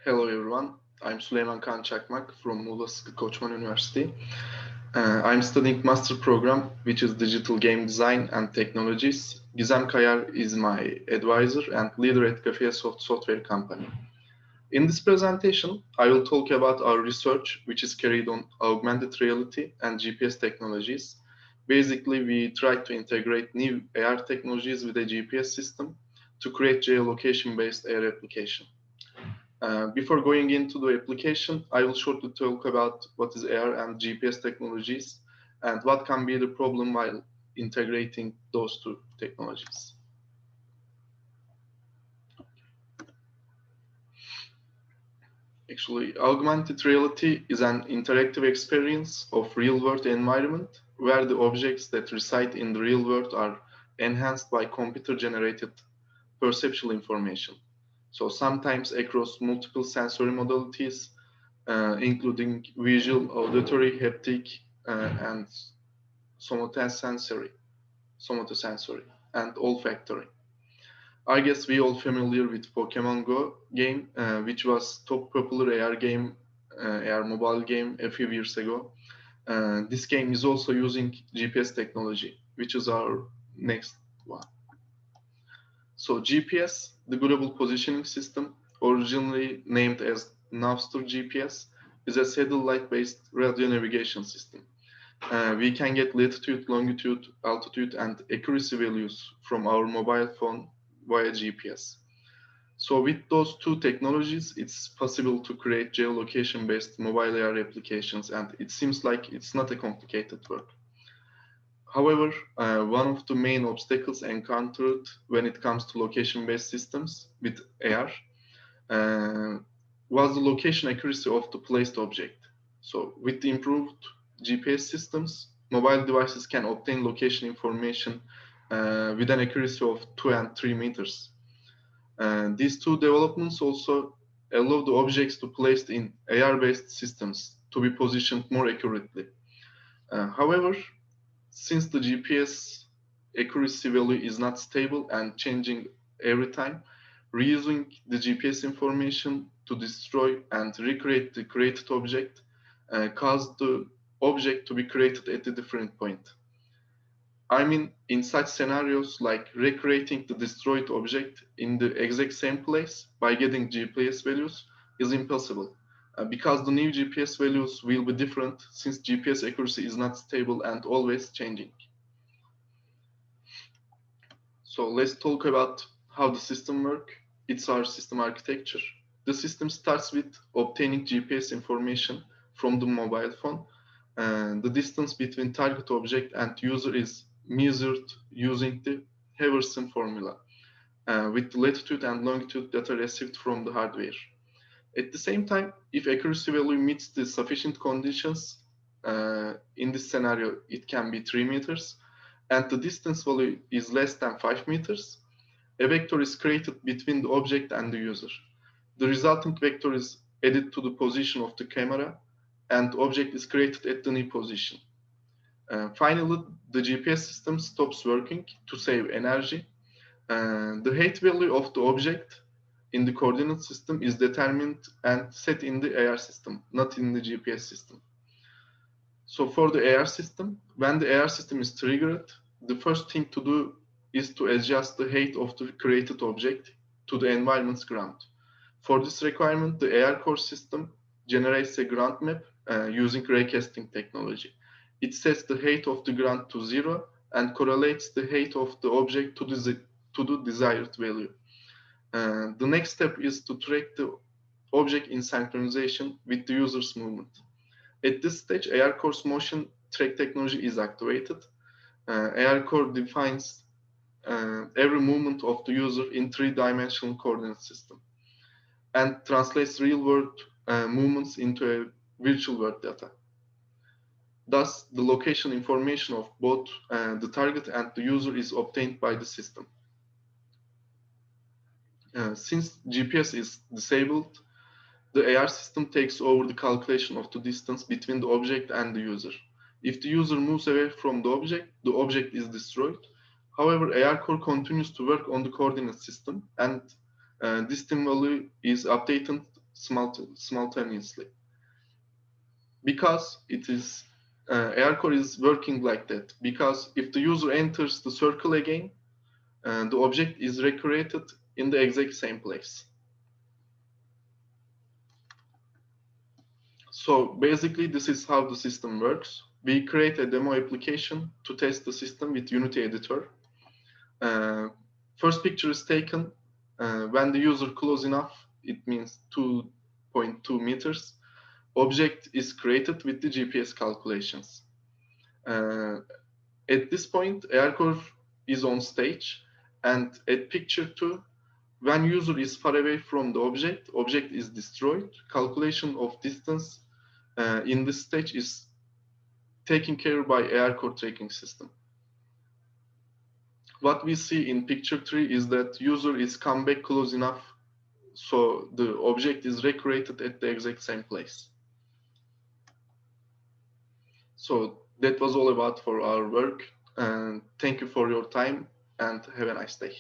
Hello everyone, I'm Suleyman Kaan Cakmak from Muğla Sıkı Koçman University. I'm studying master program which is digital game design and technologies. Gizem Kayar is my advisor and leader at Cafe Software Company. In this presentation, I will talk about our research which is carried on augmented reality and GPS technologies. Basically, we try to integrate new AR technologies with a GPS system to create geolocation-based AR application. Before going into the application, I will shortly talk about what is AR and GPS technologies and what can be the problem while integrating those two technologies. Actually, augmented reality is an interactive experience of real-world environment where the objects that reside in the real world are enhanced by computer-generated perceptual information. So sometimes across multiple sensory modalities, including visual, auditory, haptic, and somatosensory, somatosensory, and olfactory. I guess we all familiar with Pokemon Go game, which was top popular AR game, AR mobile game a few years ago. This game is also using GPS technology, which is our next one. So GPS, the Global Positioning System, originally named as Navstar GPS, is a satellite-based radio navigation system. We can get latitude, longitude, altitude, and accuracy values from our mobile phone via GPS. So with those two technologies, it's possible to create geolocation-based mobile AR applications, and it seems like it's not a complicated work. However, one of the main obstacles encountered when it comes to location-based systems with AR was the location accuracy of the placed object. So with the improved GPS systems, mobile devices can obtain location information with an accuracy of 2 and 3 meters. These two developments also allow the objects to be placed in AR-based systems to be positioned more accurately. However, since the GPS accuracy value is not stable and changing every time, reusing the GPS information to destroy and recreate the created object caused the object to be created at a different point. I mean, in such scenarios like recreating the destroyed object in the exact same place by getting GPS values is impossible. Because the new GPS values will be different since GPS accuracy is not stable and always changing. So let's talk about how the system works. It's our system architecture. The system starts with obtaining GPS information from the mobile phone. And the distance between target object and user is measured using the Heverson formula with the latitude and longitude data received from the hardware. At the same time, if accuracy value meets the sufficient conditions, in this scenario, it can be 3 meters, and the distance value is less than 5 meters, a vector is created between the object and the user. The resultant vector is added to the position of the camera, and the object is created at the new position. Finally, the GPS system stops working to save energy. The height value of the object in the coordinate system is determined and set in the AR system, not in the GPS system. So for the AR system, when the AR system is triggered, the first thing to do is to adjust the height of the created object to the environment's ground. For this requirement, the AR core system generates a ground map using raycasting technology. It sets the height of the ground to 0 and correlates the height of the object to the desired value. The next step is to track the object in synchronization with the user's movement. At this stage, AR Core's motion track technology is activated. AR Core defines every movement of the user in three-dimensional coordinate system and translates real-world movements into a virtual world data. Thus, the location information of both the target and the user is obtained by the system. Since GPS is disabled, the AR system takes over the calculation of the distance between the object and the user. If the user moves away from the object is destroyed. However, AR core continues to work on the coordinate system, and this value is updated simultaneously. Because it is AR core is working like that. Because if the user enters the circle again, the object is recreated in the exact same place. So basically, this is how the system works. We create a demo application to test the system with Unity Editor. First picture is taken when the user close enough, it means 2.2 meters. Object is created with the GPS calculations. At this point, AirCore is on stage, and at picture 2, when user is far away from the object is destroyed. Calculation of distance in this stage is taken care by AirCore tracking system. What we see in picture 3 is that user is come back close enough, so the object is recreated at the exact same place. So that was all about for our work, and thank you for your time and have a nice day.